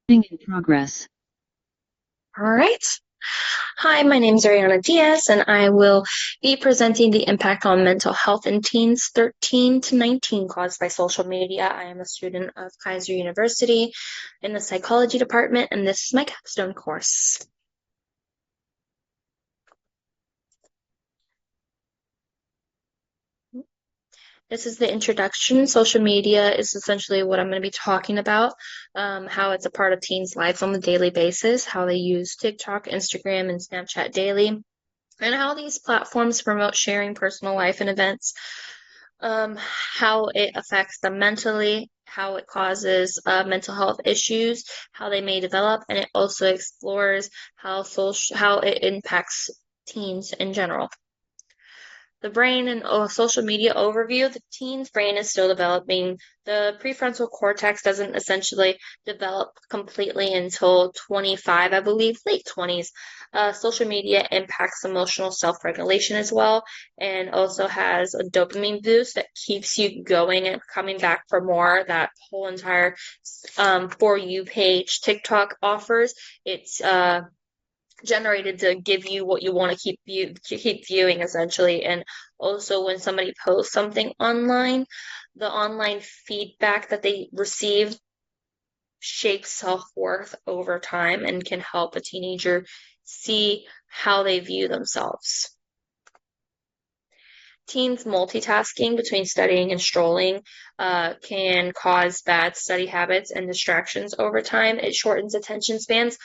In progress. All right. Hi, my name is Ariana Diaz, and I will be presenting the impact on mental health in teens 13 to 19 caused by social media. I am a student of Kaiser University in the psychology department, and this is my capstone course. This is the introduction. Social media is essentially what I'm going to be talking about, how it's a part of teens' lives on a daily basis, how they use TikTok, Instagram, and Snapchat daily, and how these platforms promote sharing personal life and events, how it affects them mentally, how it causes mental health issues, how they may develop, and it also explores how it impacts teens in general. The brain and social media overview. The teen's brain is still developing. The prefrontal cortex doesn't essentially develop completely until 25, I believe, late 20s. Social media impacts emotional self-regulation as well, and also has a dopamine boost that keeps you going and coming back for more. That whole entire For You page TikTok offers. It's generated to give you what you want to keep viewing essentially. And also when somebody posts something online, the online feedback that they receive shapes self-worth over time and can help a teenager see how they view themselves. Teens multitasking between studying and strolling can cause bad study habits and distractions over time. It shortens attention spans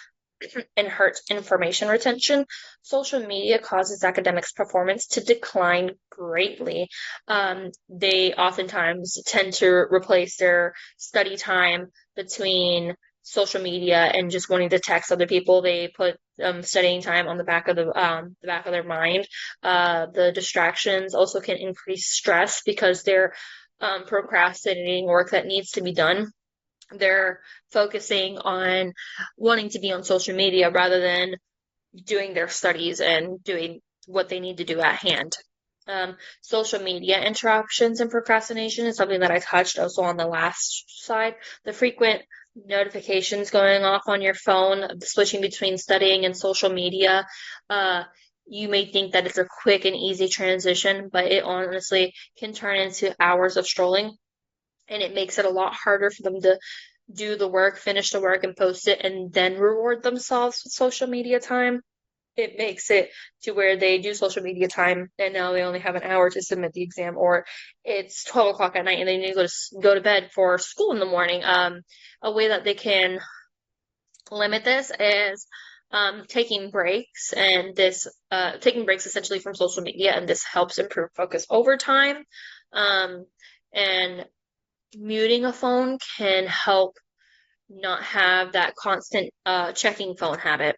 and hurts information retention. Social media causes academics' performance to decline greatly. They oftentimes tend to replace their study time between social media and just wanting to text other people. They put studying time on the back of their mind. The distractions also can increase stress because they're procrastinating work that needs to be done. They're focusing on wanting to be on social media rather than doing their studies and doing what they need to do at hand. Social media interruptions and procrastination is something that I touched also on the last slide. The frequent notifications going off on your phone, switching between studying and social media. Uh, you may think that it's a quick and easy transition, but it honestly can turn into hours of strolling, and it makes it a lot harder for them to do the work, finish the work, and post it, and then reward themselves with social media time. It makes it to where they do social media time and now they only have an hour to submit the exam, or it's 12 o'clock at night and they need to go to bed for school in the morning. A way that they can limit this is taking breaks, and this taking breaks essentially from social media, and this helps improve focus over time. Um, and muting a phone can help not have that constant checking phone habit.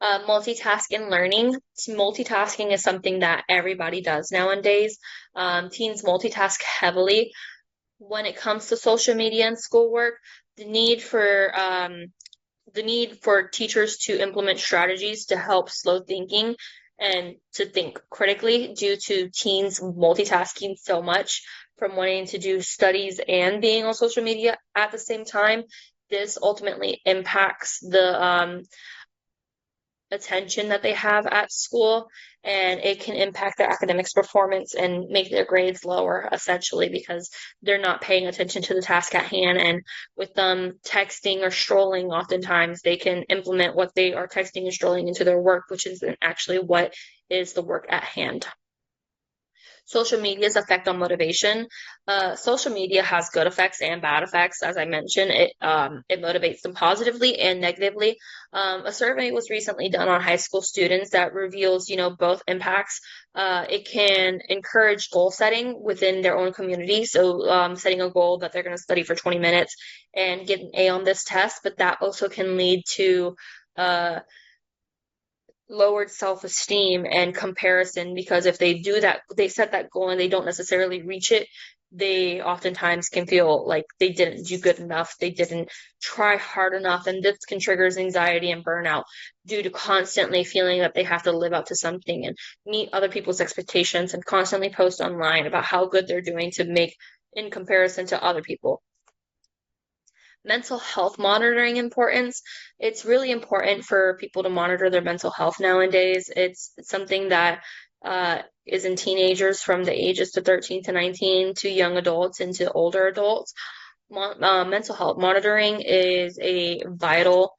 Multitasking learning. Multitasking is something that everybody does nowadays. Teens multitask heavily when it comes to social media and schoolwork. The need for the need for teachers to implement strategies to help slow thinking and to think critically due to teens multitasking so much from wanting to do studies and being on social media at the same time. This ultimately impacts the attention that they have at school, and it can impact their academics performance and make their grades lower essentially because they're not paying attention to the task at hand. And with them texting or strolling, oftentimes they can implement what they are texting and strolling into their work, which isn't actually what is the work at hand. Social media's effect on motivation. Social media has good effects and bad effects. As I mentioned, it motivates them positively and negatively. A survey was recently done on high school students that reveals, both impacts. It can encourage goal setting within their own community. So, setting a goal that they're going to study for 20 minutes and get an A on this test, but that also can lead to uh, lowered self-esteem and comparison, because if they do that, they set that goal and they don't necessarily reach it, they oftentimes can feel like they didn't do good enough, they didn't try hard enough, and this can trigger anxiety and burnout due to constantly feeling that they have to live up to something and meet other people's expectations and constantly post online about how good they're doing to make in comparison to other people. Mental health monitoring importance. It's really important for people to monitor their mental health nowadays. It's something that is in teenagers from the ages to 13 to 19 to young adults and to older adults. Mental health monitoring is a vital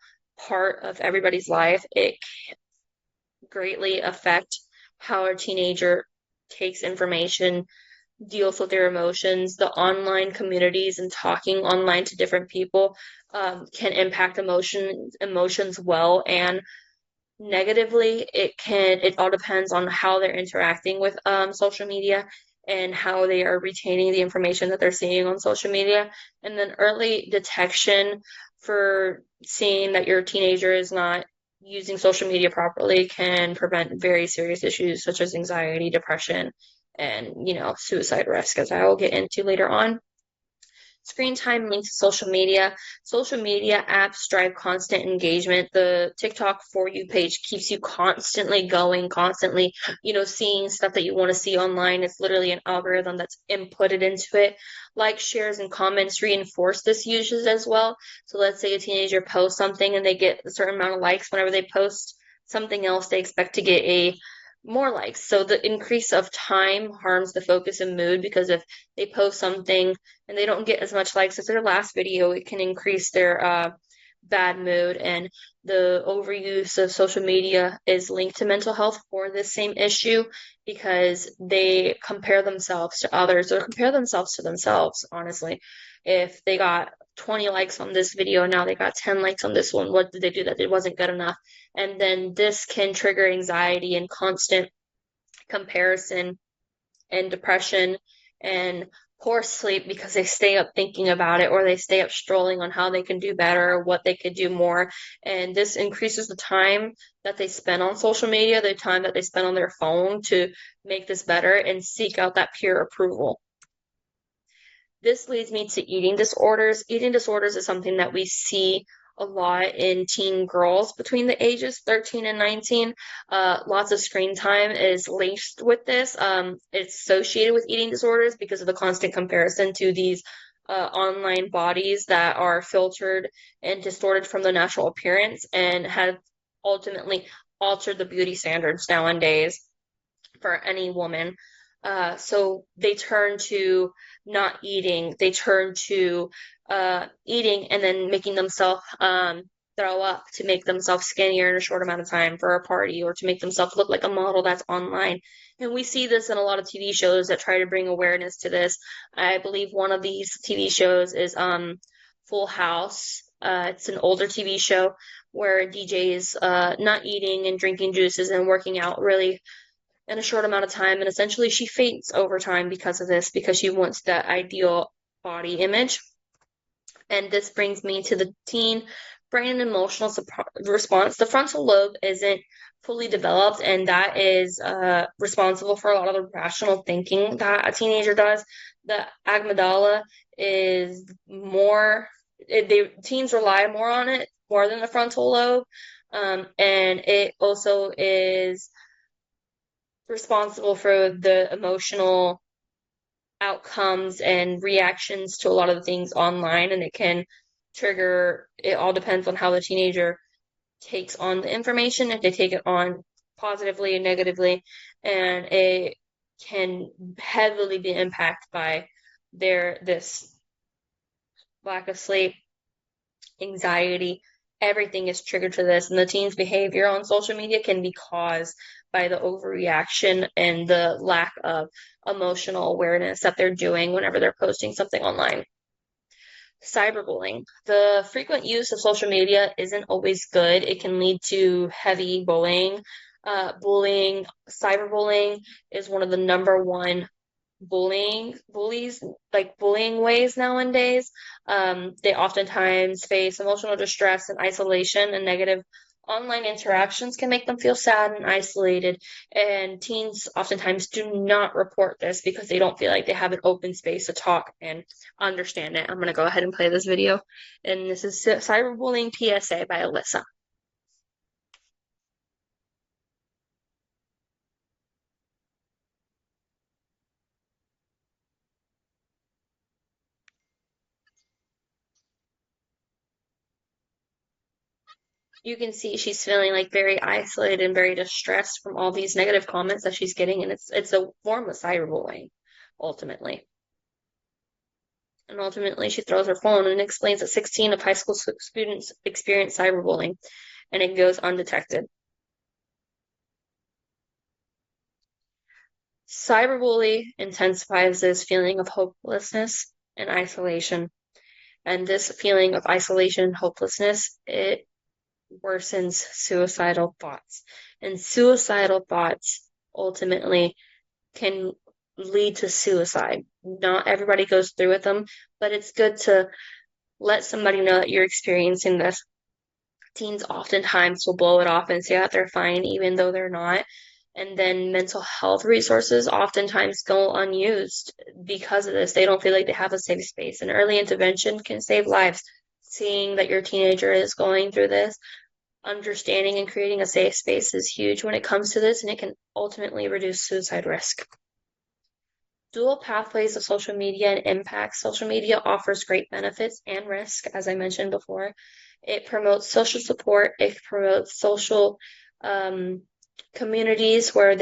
part of everybody's life. It greatly affect how a teenager takes information, deals with their emotions. The online communities and talking online to different people can impact emotions well and negatively. It all depends on how they're interacting with social media and how they are retaining the information that they're seeing on social media. And then early detection for seeing that your teenager is not using social media properly can prevent very serious issues such as anxiety, depression, and suicide risk, as I will get into later on. Screen time linked to social media. Social media apps drive constant engagement. The TikTok For You page keeps you constantly going, constantly, seeing stuff that you want to see online. It's literally an algorithm that's inputted into it. Like, shares, and comments reinforce this usage as well. So let's say a teenager posts something and they get a certain amount of likes whenever they post something else, they expect to get a more likes. So the increase of time harms the focus and mood because if they post something and they don't get as much likes as their last video, it can increase their bad mood. And the overuse of social media is linked to mental health for this same issue because they compare themselves to others or compare themselves to themselves, honestly. If they got 20 likes on this video and now they got 10 likes on this one, what did they do that it wasn't good enough? And then this can trigger anxiety and constant comparison and depression and poor sleep because they stay up thinking about it or they stay up strolling on how they can do better or what they could do more. And this increases the time that they spend on social media, the time that they spend on their phone to make this better and seek out that peer approval. This leads me to eating disorders. Eating disorders is something that we see a lot in teen girls between the ages 13 and 19. Lots of screen time is laced with this. It's associated with eating disorders because of the constant comparison to these online bodies that are filtered and distorted from the natural appearance and have ultimately altered the beauty standards nowadays for any woman. So they turn to not eating. They turn to eating and then making themselves throw up to make themselves skinnier in a short amount of time for a party or to make themselves look like a model that's online. And we see this in a lot of TV shows that try to bring awareness to this. I believe one of these TV shows is Full House. It's an older TV show where DJ is not eating and drinking juices and working out really in a short amount of time. And essentially, she faints over time because of this, because she wants that ideal body image. And this brings me to the teen brain and emotional response. The frontal lobe isn't fully developed, and that is responsible for a lot of the rational thinking that a teenager does. The amygdala is more, teens rely more on it more than the frontal lobe. And it also is responsible for the emotional outcomes and reactions to a lot of the things online, and it can trigger, it all depends on how the teenager takes on the information, if they take it on positively and negatively, and it can heavily be impacted by this lack of sleep, anxiety, everything is triggered to this. And the teen's behavior on social media can be caused by the overreaction and the lack of emotional awareness that they're doing whenever they're posting something online. Cyberbullying. The frequent use of social media isn't always good. It can lead to heavy bullying. Cyberbullying is one of the number one bullying ways nowadays. They oftentimes face emotional distress and isolation, and negative online interactions can make them feel sad and isolated. And teens oftentimes do not report this because they don't feel like they have an open space to talk and understand it. I'm going to go ahead and play this video. And this is Cyberbullying PSA by Alyssa. You can see she's feeling like very isolated and very distressed from all these negative comments that she's getting, and it's a form of cyberbullying, ultimately. And ultimately, she throws her phone and explains that 16 of high school students experience cyberbullying, and it goes undetected. Cyberbully intensifies this feeling of hopelessness and isolation. And this feeling of isolation and hopelessness, it worsens suicidal thoughts. And suicidal thoughts ultimately can lead to suicide. Not everybody goes through with them, but it's good to let somebody know that you're experiencing this. Teens oftentimes will blow it off and say that they're fine, even though they're not. And then mental health resources oftentimes go unused because of this. They don't feel like they have a safe space. And early intervention can save lives. Seeing that your teenager is going through this, understanding and creating a safe space is huge when it comes to this, and it can ultimately reduce suicide risk. Dual pathways of social media and impact. Social media offers great benefits and risk, as I mentioned before. It promotes social support. It promotes social communities where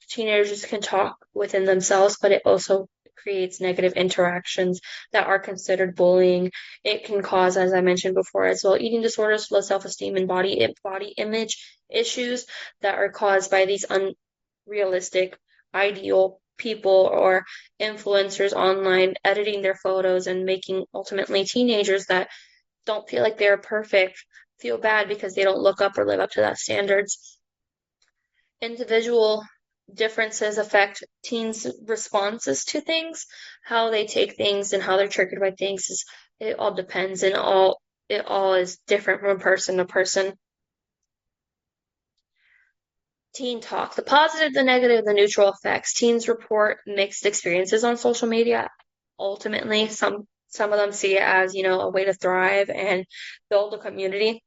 teenagers can talk within themselves, but it also creates negative interactions that are considered bullying. It can cause, as I mentioned before, as well, eating disorders, low self-esteem, and body image issues that are caused by these unrealistic, ideal people or influencers online editing their photos and making ultimately teenagers that don't feel like they're perfect feel bad because they don't look up or live up to that standards. Individual differences affect teens' responses to things, how they take things and how they're triggered by things. It all depends, and it all is different from person to person. Teen talk. The positive, the negative, the neutral effects. Teens report mixed experiences on social media. Ultimately, some of them see it as, a way to thrive and build a community,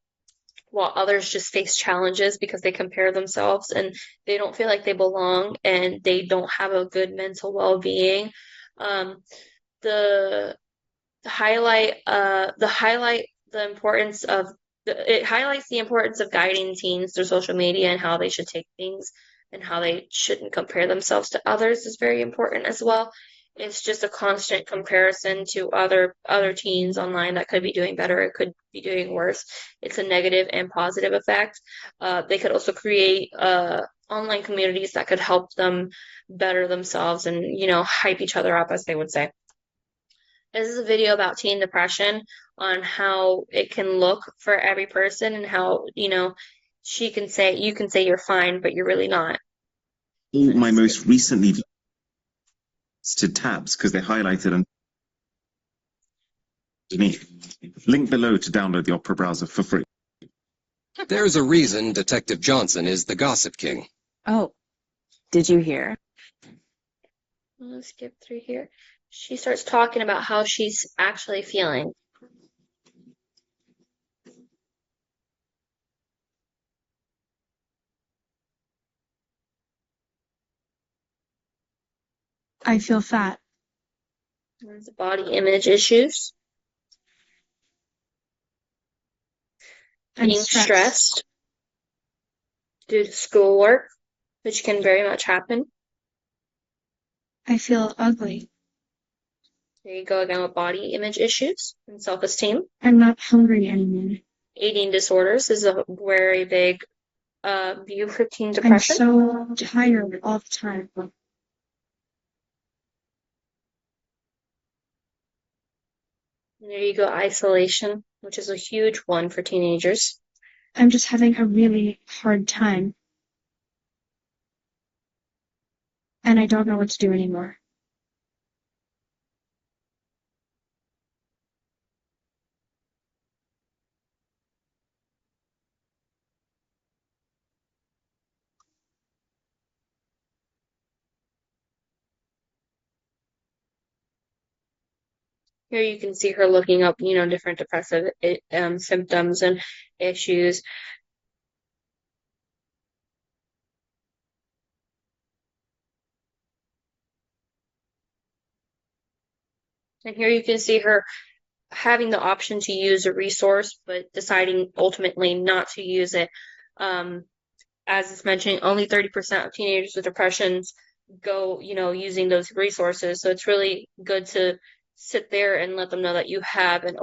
while others just face challenges because they compare themselves and they don't feel like they belong and they don't have a good mental well-being. Um, the highlight the importance of it highlights the importance of guiding teens through social media and how they should take things and how they shouldn't compare themselves to others is very important as well. It's just a constant comparison to other teens online that could be doing better, it could be doing worse. It's a negative and positive effect. They could also create online communities that could help them better themselves and hype each other up, as they would say. This is a video about teen depression on how it can look for every person and how, you can say you're fine, but you're really not. All my most recently to tabs because they're highlighted underneath. Link below to download the Opera browser for free. There's a reason Detective Johnson is the Gossip King. Oh, did you hear? Let's skip through here. She starts talking about how she's actually feeling. I feel fat. There's body image issues. I'm Being stressed due to schoolwork, which can very much happen. I feel ugly. There you go again with body image issues and self-esteem. I'm not hungry anymore. Eating disorders is a very big view for teen depression. I'm so tired all the time. And there you go, isolation, which is a huge one for teenagers. I'm just having a really hard time. And I don't know what to do anymore. Here you can see her looking up, different depressive symptoms and issues. And here you can see her having the option to use a resource, but deciding ultimately not to use it. As it's mentioning, only 30% of teenagers with depressions go, using those resources. So it's really good to sit there and let them know that you have an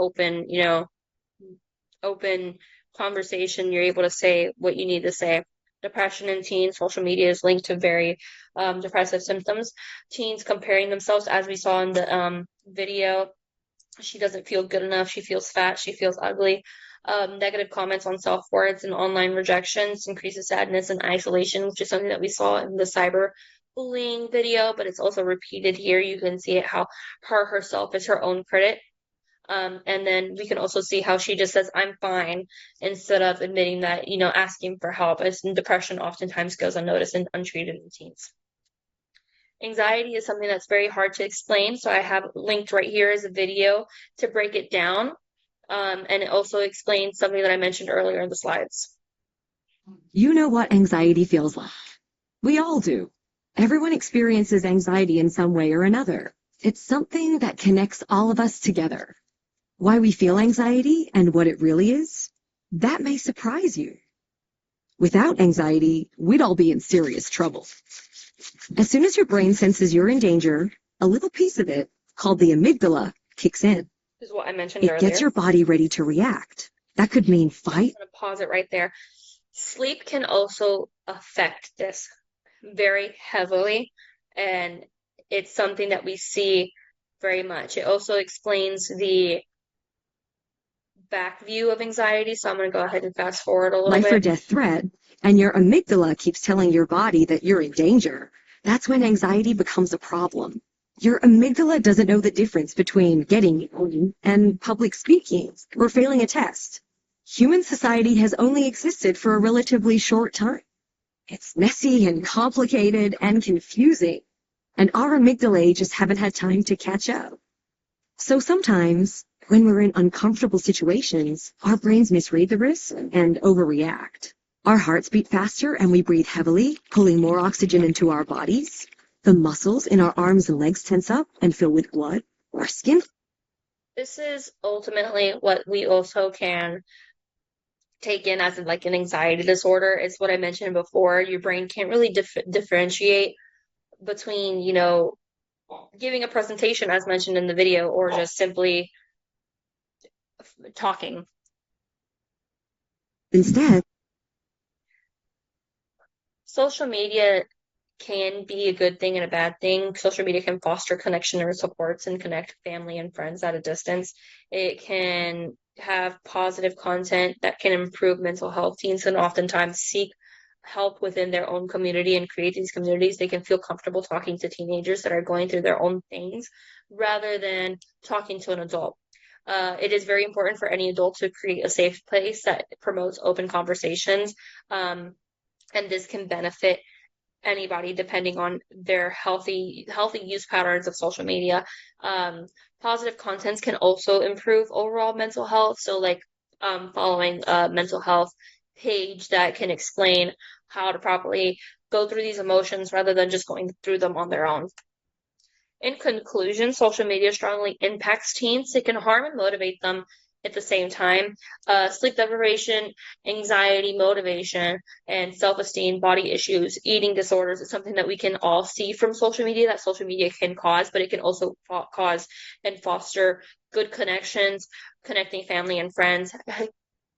open conversation. You're able to say what you need to say. Depression in teens, social media is linked to very depressive symptoms. Teens comparing themselves, as we saw in the video, she doesn't feel good enough, she feels fat, she feels ugly. Negative comments on self-worth and online rejections increases sadness and isolation, which is something that we saw in the cyberbullying video, but it's also repeated here. You can see it how her herself is her own critic. And then we can also see how she just says, I'm fine, instead of admitting that, asking for help, as depression oftentimes goes unnoticed and untreated in teens. Anxiety is something that's very hard to explain, so I have linked right here is a video to break it down. And it also explains something that I mentioned earlier in the slides. You know what anxiety feels like. We all do. Everyone experiences anxiety in some way or another. It's something that connects all of us together. Why we feel anxiety and what it really is, that may surprise you. Without anxiety, we'd all be in serious trouble. As soon as your brain senses you're in danger, a little piece of it, called the amygdala, kicks in. This is what I mentioned It earlier. gets your body ready to react. That could mean fight. I'm going to pause it right there. Sleep can also affect this very heavily, and it's something that we see very much. It also explains the back view of anxiety, so I'm going to go ahead and fast forward a little Life or bit. death threat, and your amygdala keeps telling your body that you're in danger. That's when anxiety becomes a problem. Your amygdala doesn't know the difference between getting yelled and public speaking or failing a test. Human society has only existed for a relatively short time. It's messy and complicated and confusing, and our amygdalae just haven't had time to catch up. So sometimes, when we're in uncomfortable situations, our brains misread the risks and overreact. Our hearts beat faster and we breathe heavily, pulling more oxygen into our bodies. The muscles in our arms and legs tense up and fill with blood. Our skin. This is ultimately what we also can take in as like an anxiety disorder. It's what I mentioned before. Your brain can't really differentiate between, giving a presentation, as mentioned in the video, or just simply talking. Instead, social media can be a good thing and a bad thing. Social media can foster connection and supports and connect family and friends at a distance. It can have positive content that can improve mental health. Teens can oftentimes seek help within their own community and create these communities. They can feel comfortable talking to teenagers that are going through their own things rather than talking to an adult. It is very important for any adult to create a safe place that promotes open conversations, and this can benefit anybody depending on their healthy use patterns of social media. Positive contents can also improve overall mental health. So like following a mental health page that can explain how to properly go through these emotions rather than just going through them on their own. In conclusion, social media strongly impacts teens. It can harm and motivate them at the same time. Sleep deprivation, anxiety, motivation, and self-esteem, body issues, eating disorders is something that we can all see from social media that social media can cause, but it can also cause and foster good connections, connecting family and friends,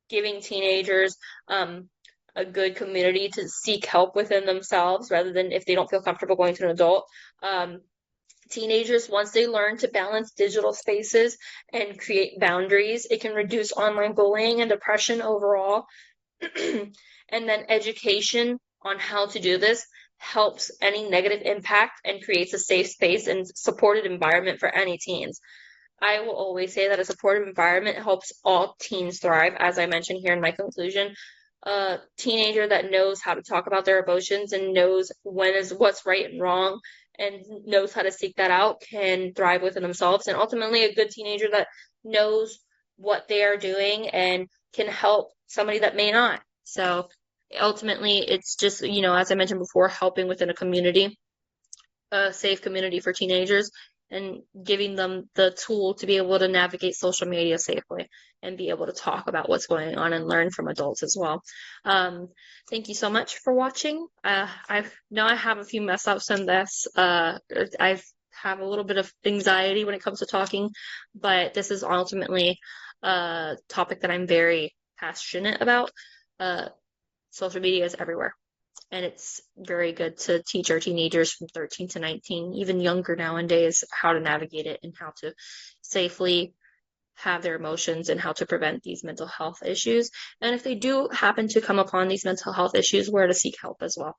giving teenagers a good community to seek help within themselves rather than if they don't feel comfortable going to an adult. Teenagers, once they learn to balance digital spaces and create boundaries, it can reduce online bullying and depression overall. And then education on how to do this helps any negative impact and creates a safe space and supported environment for any teens. I will always say that a supportive environment helps all teens thrive, as I mentioned here in my conclusion. A teenager that knows how to talk about their emotions and knows what's right and wrong and knows how to seek that out can thrive within themselves. And ultimately, a good teenager that knows what they are doing and can help somebody that may not. So ultimately, it's just, as I mentioned before, helping within a community, a safe community for teenagers. and giving them the tool to be able to navigate social media safely and be able to talk about what's going on and learn from adults as well. Thank you so much for watching. I have a few mess ups in this. I have a little bit of anxiety when it comes to talking, but this is ultimately a topic that I'm very passionate about. Social media is everywhere, and it's very good to teach our teenagers from 13 to 19, even younger nowadays, how to navigate it and how to safely have their emotions and how to prevent these mental health issues. And if they do happen to come upon these mental health issues, where to seek help as well.